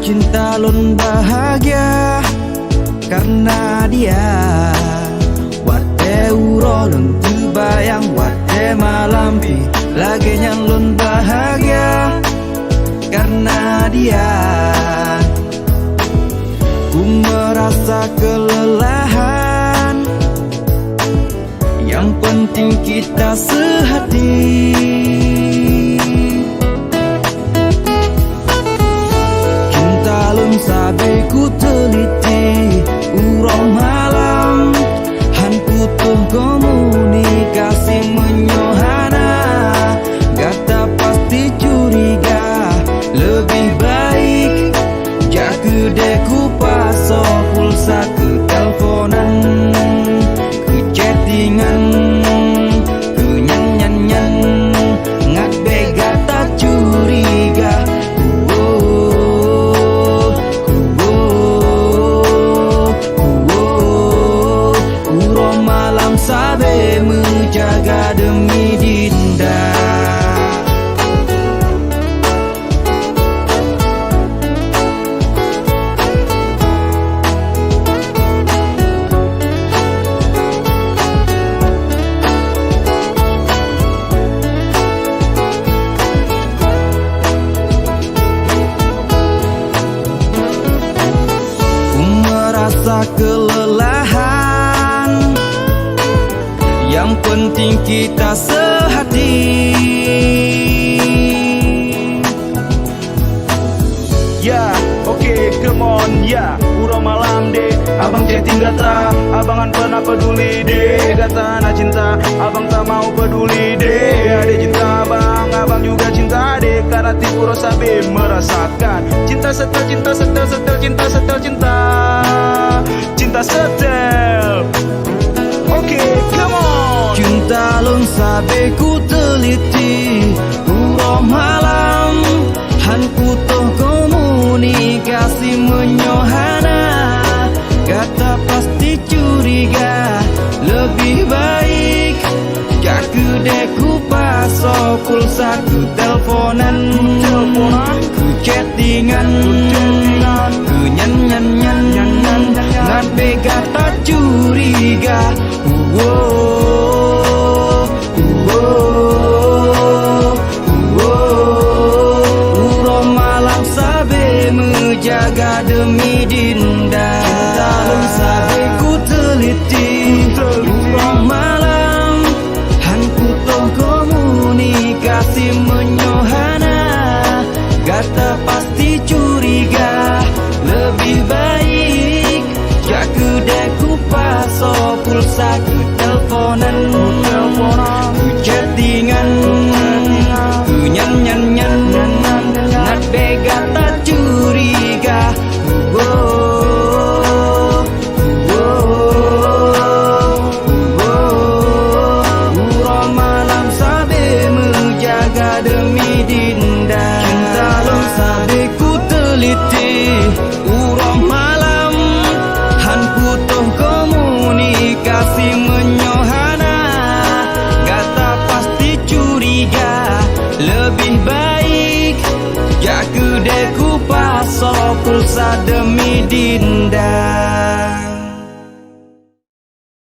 cinta lun bahagia karena dia. Wate uro lun terbayang, wate malam pi lagi lun bahagia karena dia. Ku merasa kelelahan, yang penting kita sehati. Cinta lun sabe ku teliti urang malam, han putuh komunikasi menyohana. Gata pasti curiga, lebih baik jaga deku paso pulsa ke teleponan, ke chattingan, ke nyan-nyan-nyan, ngat bega tak curiga. Urang malam sabe menjaga demi dinda. Rasa kelelahan, yang penting kita sehati. Ya, oke, come on, ya. Urang malam deh, abang chatting gata, abangan pernah peduli deh. Gata na cinta, abang tak mau peduli deh. Ada cinta abang, abang juga cinta deh. Karena tipu sabe merasakan cinta setel, cinta setel, setel, cinta setel, cinta setel. Oke, come on. Cinta lun sabe ku teliti urang malam, han putuh komunikasi menyohana. Kata pasti curiga, lebih baik jaga deku paso pulsa ku teleponan, ku chattingan, ku nyan-nyan-nyan, ngat bega tak curiga. Urang malam sabe menjaga demi dinda. Cinta lun sabe ku teliti urang malam, han putuh komunikasi menyohana. Gata pasti curiga, lebih baik jaga deku paso pulsa ku teleponan, ku chattingan, ku nyan-nyan-nyan, ngat bega tak curiga. Urang malam sabe menjaga demi dinda. Cinta lun sabe ku teliti urang malam, han putuh komunikasi menyohana. Gata pasti curiga, lebih baik jaga deku paso pulsa demi dinda.